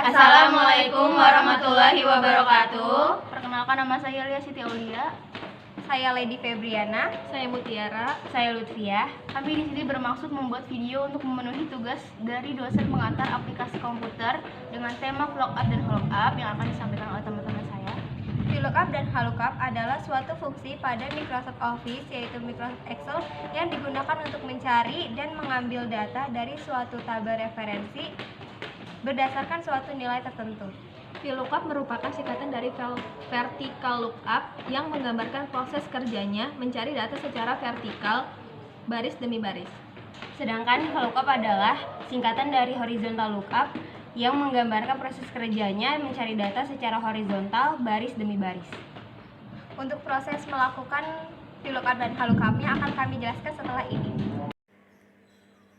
Assalamualaikum warahmatullahi wabarakatuh. Perkenalkan, nama saya Lia Siti Aulia. Saya Lady Febriana. Saya Mutiara. Saya Lutfiah. Kami di sini bermaksud membuat video untuk memenuhi tugas dari dosen pengantar aplikasi komputer dengan tema VLOOKUP dan HLOOKUP yang akan disampaikan oleh teman-teman saya. VLOOKUP dan HLOOKUP adalah suatu fungsi pada Microsoft Office, yaitu Microsoft Excel, yang digunakan untuk mencari dan mengambil data dari suatu tabel referensi berdasarkan suatu nilai tertentu. VLOOKUP merupakan singkatan dari vertical lookup yang menggambarkan proses kerjanya mencari data secara vertikal, baris demi baris. Sedangkan HLOOKUP adalah singkatan dari horizontal lookup yang menggambarkan proses kerjanya mencari data secara horizontal, baris demi baris. Untuk proses melakukan VLOOKUP dan HLOOKUP-nya akan kami jelaskan setelah ini.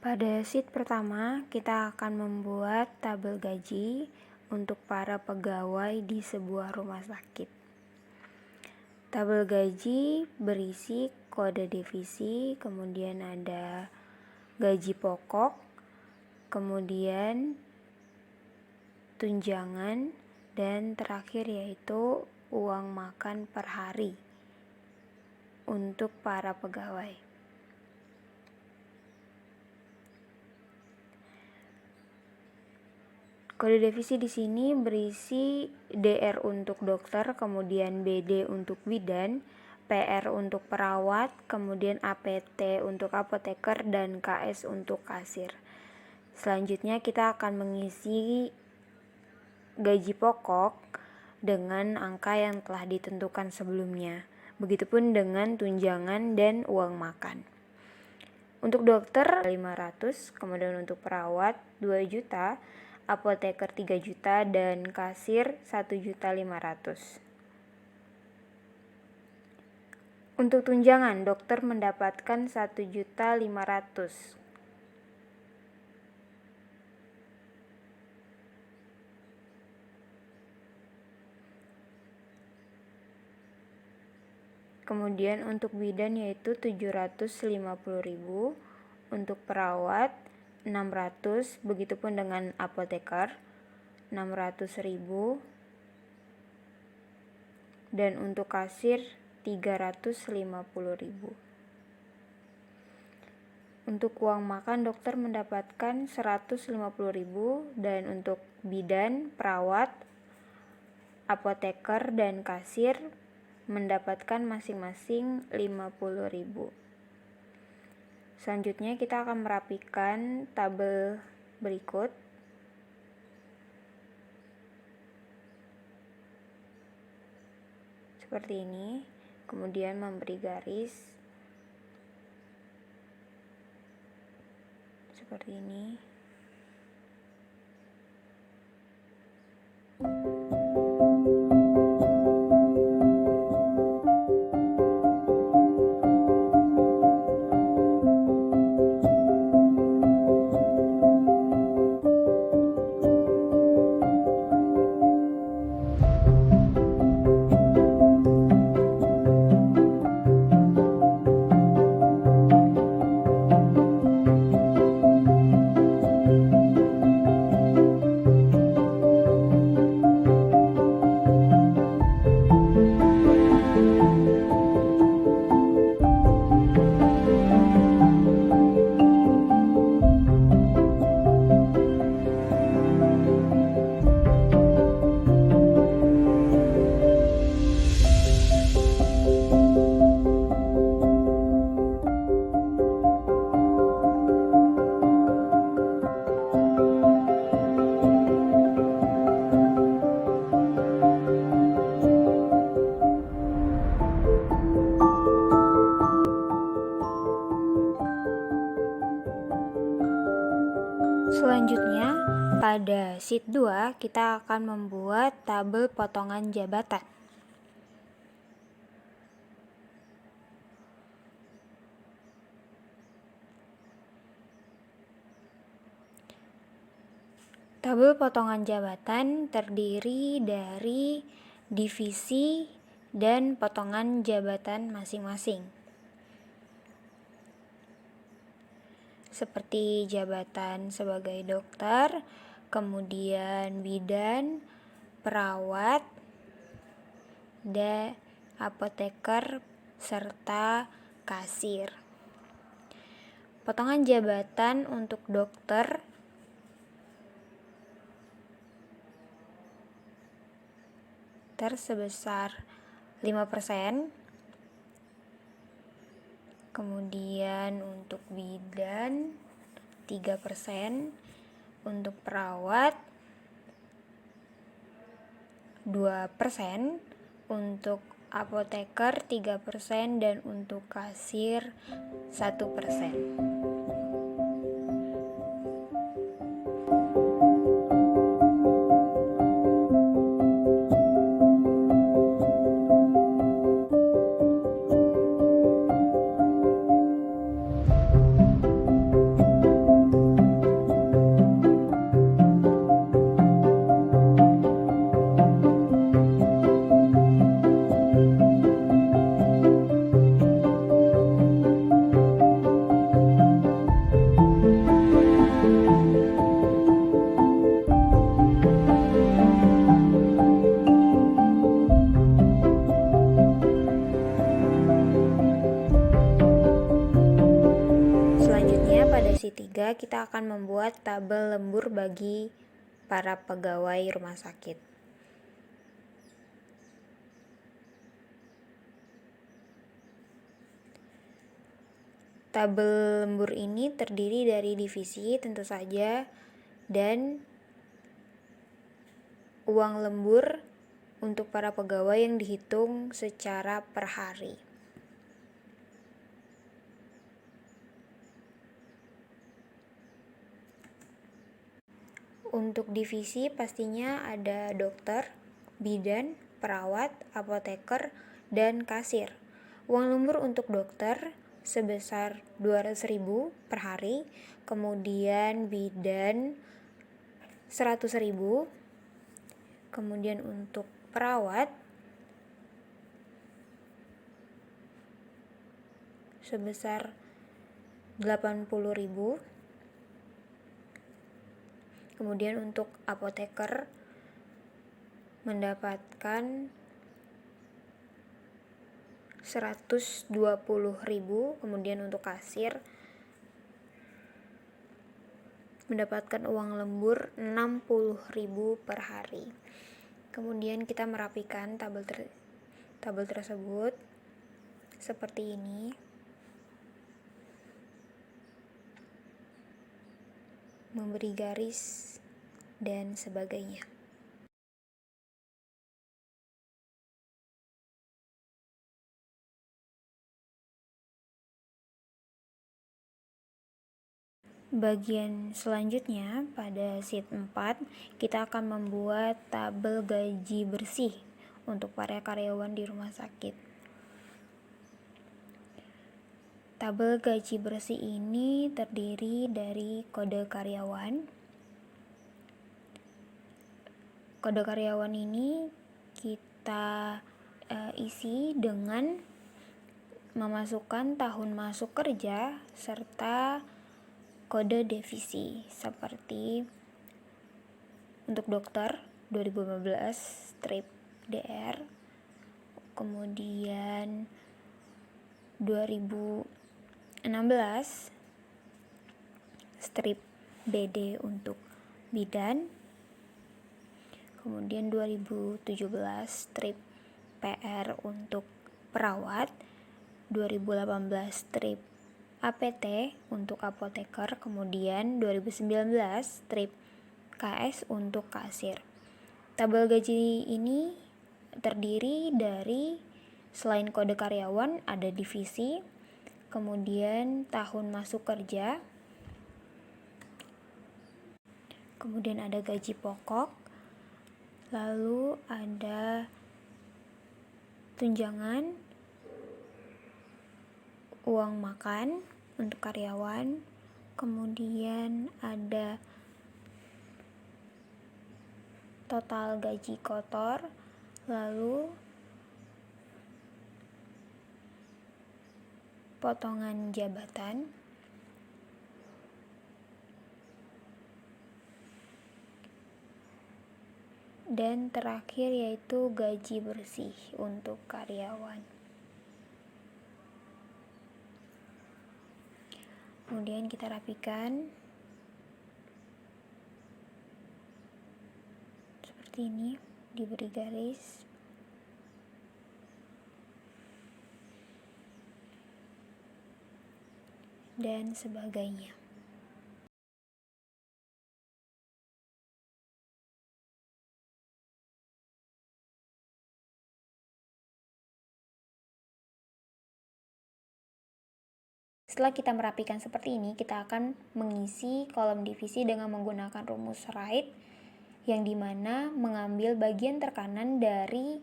Pada sheet pertama, kita akan membuat tabel gaji untuk para pegawai di sebuah rumah sakit. Tabel gaji berisi kode divisi, kemudian ada gaji pokok, kemudian tunjangan, dan terakhir yaitu uang makan per hari untuk para pegawai. Kode divisi di sini berisi DR untuk dokter, kemudian BD untuk bidan, PR untuk perawat, kemudian APT untuk apoteker, dan KS untuk kasir. Selanjutnya kita akan mengisi gaji pokok dengan angka yang telah ditentukan sebelumnya. Begitupun dengan tunjangan dan uang makan. Untuk dokter 500, kemudian untuk perawat 2 juta, apoteker 3 juta, dan kasir 1.500.000. Untuk tunjangan, dokter mendapatkan 1.500.000. Kemudian untuk bidan yaitu 750.000, untuk perawat 600, begitupun dengan apoteker 600.000, dan untuk kasir 350.000. Untuk uang makan dokter mendapatkan 150.000, dan untuk bidan, perawat, apoteker, dan kasir mendapatkan masing-masing 50.000. Selanjutnya kita akan merapikan tabel berikut. Seperti ini, kemudian memberi garis seperti ini. Selanjutnya, pada sheet 2 kita akan membuat tabel potongan jabatan. Tabel potongan jabatan terdiri dari divisi dan potongan jabatan masing-masing. Seperti jabatan sebagai dokter, kemudian bidan, perawat, apoteker, serta kasir. Potongan jabatan untuk dokter sebesar 5%, kemudian untuk bidan 3%, untuk perawat 2%, untuk apoteker 3%, dan untuk kasir 1%. Selanjutnya pada sheet 3 kita akan membuat tabel lembur bagi para pegawai rumah sakit. Tabel lembur ini terdiri dari divisi tentu saja dan uang lembur untuk para pegawai yang dihitung secara per hari. Untuk divisi pastinya ada dokter, bidan, perawat, apoteker, dan kasir. Uang lembur untuk dokter sebesar 200.000 per hari, kemudian bidan 100.000, kemudian untuk perawat sebesar 80.000, kemudian untuk apoteker mendapatkan 120.000, kemudian untuk kasir mendapatkan uang lembur 60.000 per hari. Kemudian kita merapikan tabel tersebut seperti ini. Memberi garis dan sebagainya. Bagian selanjutnya pada sheet 4 kita akan membuat tabel gaji bersih untuk para karyawan di rumah sakit. Tabel gaji bersih ini terdiri dari kode karyawan. Kode karyawan ini kita isi dengan memasukkan tahun masuk kerja serta kode divisi, seperti untuk dokter 2015-DR, kemudian 2016-BD untuk bidan, kemudian 2017-PR untuk perawat, 2018-APT untuk apoteker, kemudian 2019-KS untuk kasir. Tabel gaji ini terdiri dari selain kode karyawan ada divisi, kemudian tahun masuk kerja, kemudian ada gaji pokok, lalu ada tunjangan, uang makan untuk karyawan, kemudian ada total gaji kotor, lalu potongan jabatan, Dan terakhir yaitu gaji bersih untuk karyawan. Kemudian kita rapikan seperti ini, diberi garis. Dan sebagainya. Setelah kita merapikan seperti ini, kita akan mengisi kolom divisi dengan menggunakan rumus right, yang dimana mengambil bagian terkanan dari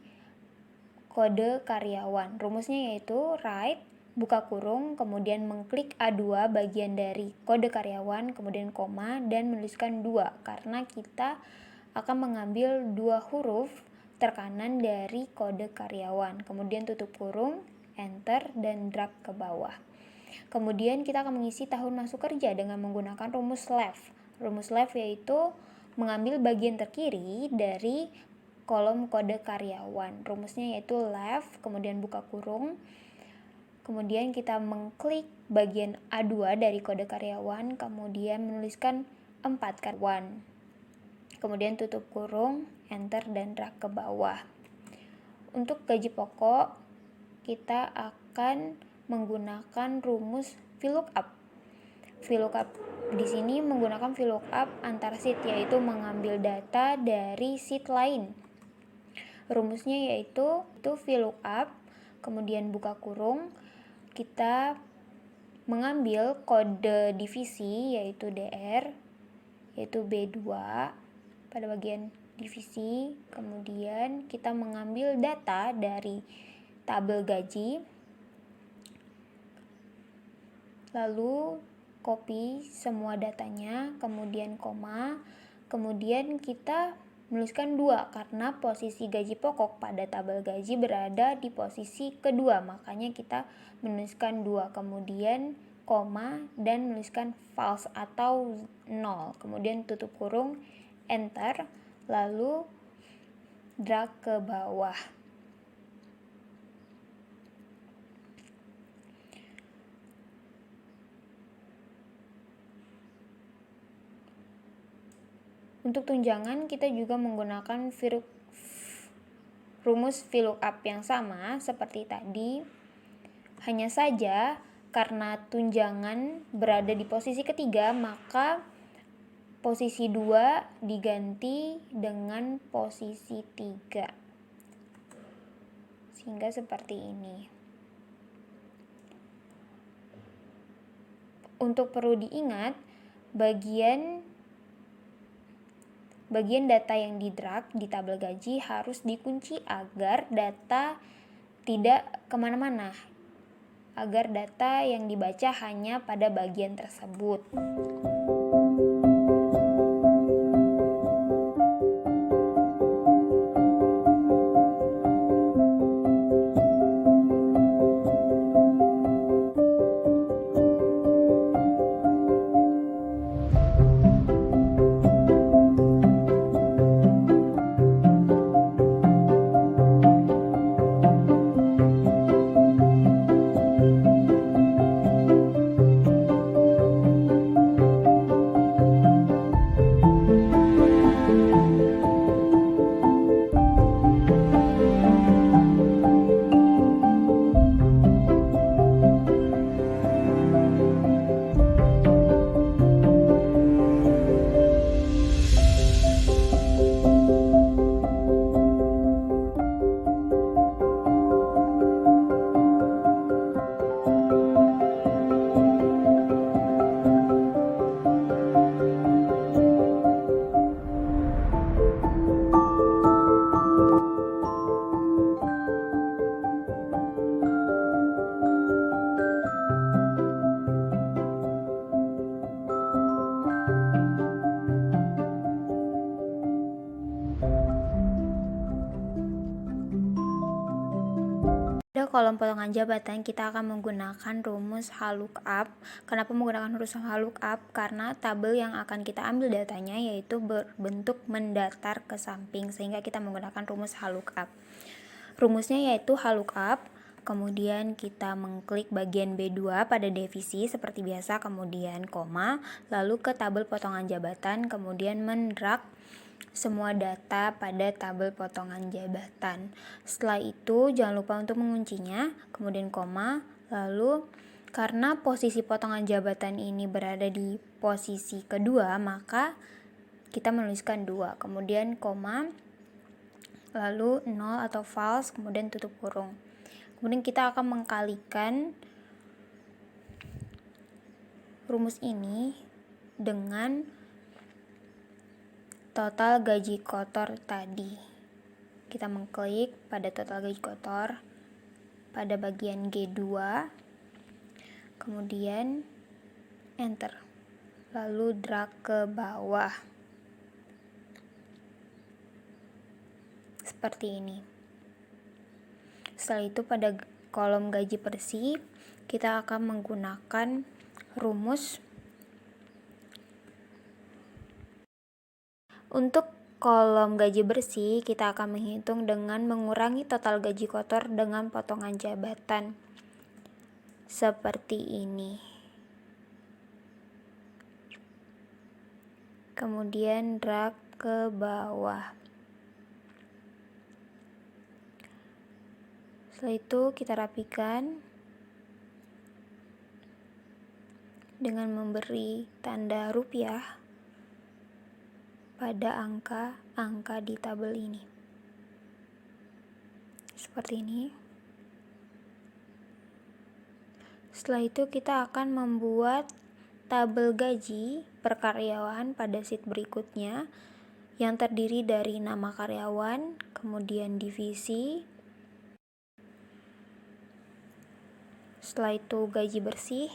kode karyawan. Rumusnya yaitu right, buka kurung, kemudian mengklik A2 bagian dari kode karyawan, kemudian koma, dan menuliskan 2, karena kita akan mengambil 2 huruf terkanan dari kode karyawan. Kemudian tutup kurung, enter, dan drag ke bawah. Kemudian kita akan mengisi tahun masuk kerja dengan menggunakan rumus left. Rumus left yaitu mengambil bagian terkiri dari kolom kode karyawan. Rumusnya yaitu left, kemudian buka kurung. Kemudian kita mengklik bagian A2 dari kode karyawan, kemudian menuliskan 4 karyawan. Kemudian tutup kurung, enter, dan drag ke bawah. Untuk gaji pokok, kita akan menggunakan rumus VLOOKUP. VLOOKUP di sini menggunakan VLOOKUP antar sheet, yaitu mengambil data dari sheet lain. Rumusnya yaitu VLOOKUP, kemudian buka kurung, kita mengambil kode divisi yaitu DR, yaitu B2 pada bagian divisi, kemudian kita mengambil data dari tabel gaji, lalu copy semua datanya, kemudian koma, kemudian kita menuliskan 2 karena posisi gaji pokok pada tabel gaji berada di posisi kedua, makanya kita menuliskan 2, kemudian koma, dan menuliskan false atau 0, kemudian tutup kurung, enter, lalu drag ke bawah. Untuk tunjangan kita juga menggunakan rumus VLOOKUP yang sama seperti tadi. Hanya saja karena tunjangan berada di posisi ketiga, maka posisi 2 diganti dengan posisi 3. Sehingga seperti ini. Untuk perlu diingat, bagian data yang di drag di tabel gaji harus dikunci agar data tidak kemana-mana, agar data yang dibaca hanya pada bagian tersebut. Untuk kolom potongan jabatan kita akan menggunakan rumus VLOOKUP. Kenapa menggunakan rumus VLOOKUP? Karena tabel yang akan kita ambil datanya yaitu berbentuk mendatar ke samping, sehingga kita menggunakan rumus VLOOKUP. Rumusnya yaitu VLOOKUP, kemudian kita mengklik bagian B2 pada divisi seperti biasa, kemudian koma, lalu ke tabel potongan jabatan, kemudian mendrag semua data pada tabel potongan jabatan. Setelah itu jangan lupa untuk menguncinya, kemudian koma, lalu karena posisi potongan jabatan ini berada di posisi kedua, maka kita menuliskan 2, kemudian koma, lalu 0 atau false, kemudian tutup kurung. Kemudian kita akan mengkalikan rumus ini dengan total gaji kotor tadi. Kita mengklik pada total gaji kotor pada bagian G2, kemudian enter, lalu drag ke bawah seperti ini. Setelah itu pada kolom gaji bersih kita akan menggunakan rumus. Untuk kolom gaji bersih, kita akan menghitung dengan mengurangi total gaji kotor dengan potongan jabatan. Seperti ini. Kemudian drag ke bawah. Setelah itu kita rapikan dengan memberi tanda rupiah pada angka-angka di tabel ini. Seperti ini. Setelah itu kita akan membuat tabel gaji per karyawan pada sheet berikutnya yang terdiri dari nama karyawan, kemudian divisi, setelah itu gaji bersih,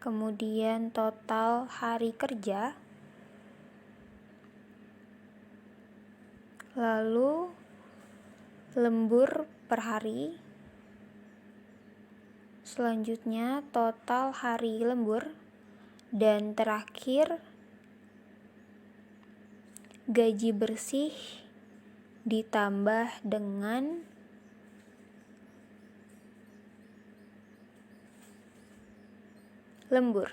kemudian total hari kerja, lalu lembur per hari, selanjutnya total hari lembur, dan terakhir gaji bersih ditambah dengan lembur.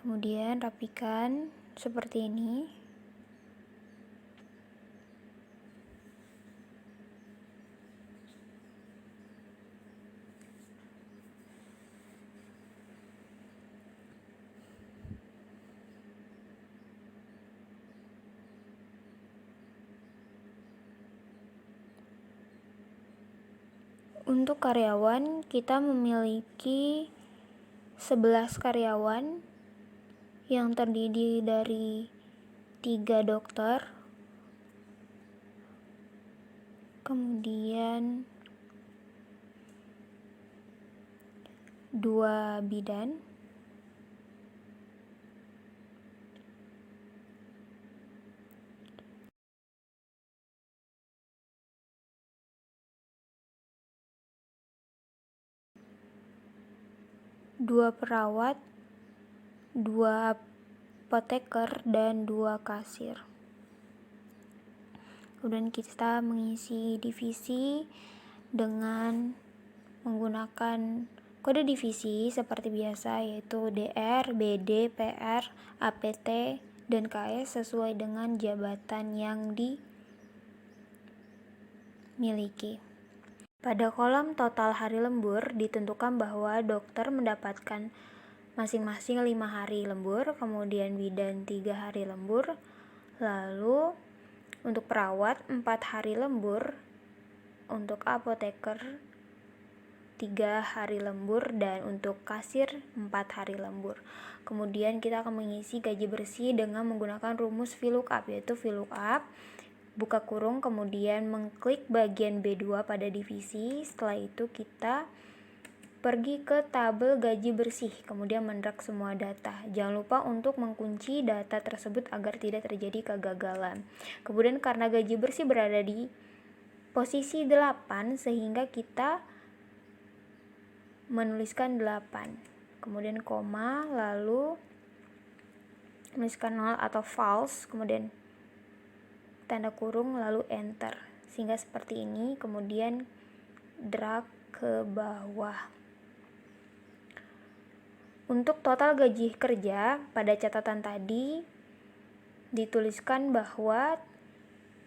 Kemudian rapikan seperti ini. Untuk karyawan, kita memiliki 11 karyawan yang terdiri dari 3 dokter, kemudian 2 bidan, dua perawat, 2 apoteker, dan 2 kasir. Kemudian kita mengisi divisi dengan menggunakan kode divisi seperti biasa, yaitu DR, BD, PR, APT, dan KS sesuai dengan jabatan yang dimiliki. Pada kolom total hari lembur ditentukan bahwa dokter mendapatkan masing-masing 5 hari lembur, kemudian bidan 3 hari lembur, lalu untuk perawat 4 hari lembur, untuk apoteker 3 hari lembur, dan untuk kasir 4 hari lembur. Kemudian kita akan mengisi gaji bersih dengan menggunakan rumus VLOOKUP, yaitu VLOOKUP buka kurung, kemudian mengklik bagian B2 pada divisi. Setelah itu kita pergi ke tabel gaji bersih, kemudian mendrag semua data. Jangan lupa untuk mengunci data tersebut agar tidak terjadi kegagalan. Kemudian karena gaji bersih berada di posisi 8, sehingga kita menuliskan 8. Kemudian koma, lalu menuliskan 0 atau false, kemudian tanda kurung, lalu enter. Sehingga seperti ini, kemudian drag ke bawah. Untuk total gaji kerja pada catatan tadi dituliskan bahwa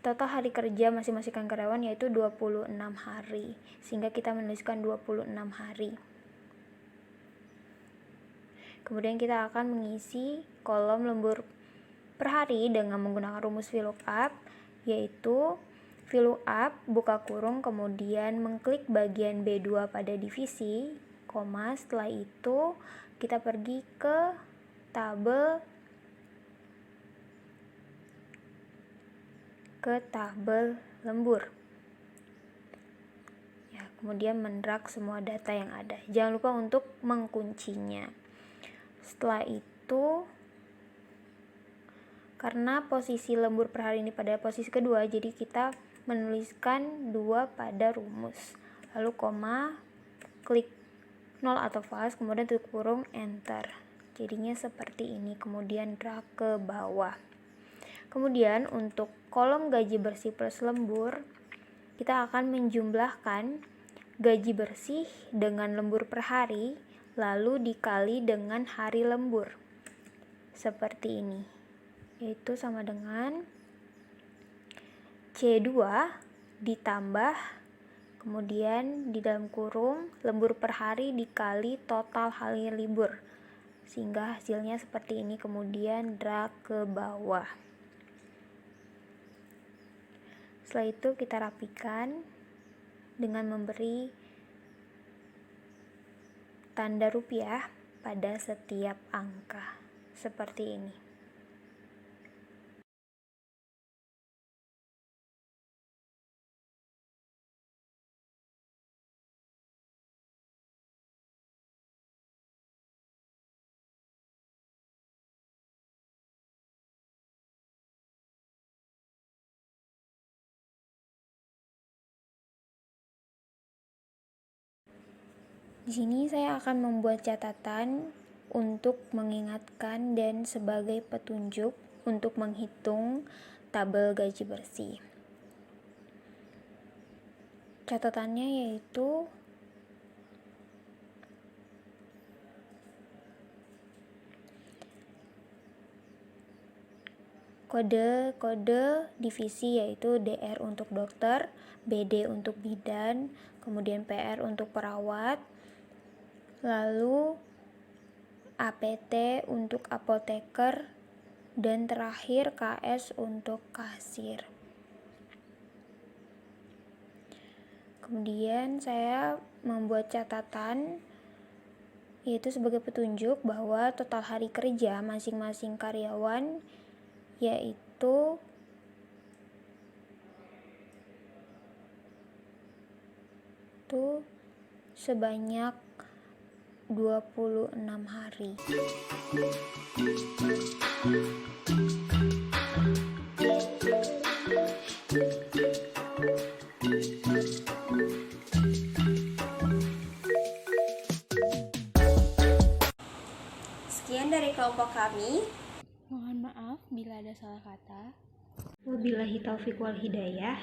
total hari kerja masing-masing karyawan yaitu 26 hari, sehingga kita menuliskan 26 hari. Kemudian kita akan mengisi kolom lembur per hari dengan menggunakan rumus VLOOKUP, yaitu VLOOKUP buka kurung, kemudian mengklik bagian B2 pada divisi, koma, setelah itu kita pergi ke tabel lembur. Ya, kemudian mendrag semua data yang ada. Jangan lupa untuk menguncinya. Setelah itu, karena posisi lembur per hari ini pada posisi kedua, jadi kita menuliskan 2 pada rumus. Lalu koma, klik 0 atau false, kemudian tutup kurung, enter. Jadinya seperti ini, kemudian drag ke bawah. Kemudian untuk kolom gaji bersih plus lembur, kita akan menjumlahkan gaji bersih dengan lembur per hari, lalu dikali dengan hari lembur. Seperti ini, yaitu sama dengan C2 ditambah, kemudian di dalam kurung lembur per hari dikali total hari libur, sehingga hasilnya seperti ini, kemudian drag ke bawah. Setelah itu kita rapikan dengan memberi tanda rupiah pada setiap angka seperti ini. Di sini saya akan membuat catatan untuk mengingatkan dan sebagai petunjuk untuk menghitung tabel gaji bersih. Catatannya yaitu kode divisi, yaitu DR untuk dokter, BD untuk bidan, kemudian PR untuk perawat, lalu APT untuk apoteker, dan terakhir KS untuk kasir. Kemudian saya membuat catatan yaitu sebagai petunjuk bahwa total hari kerja masing-masing karyawan yaitu sebanyak 26 hari. Sekian dari kelompok kami. Mohon maaf bila ada salah kata. Wabillahi taufiq wal hidayah.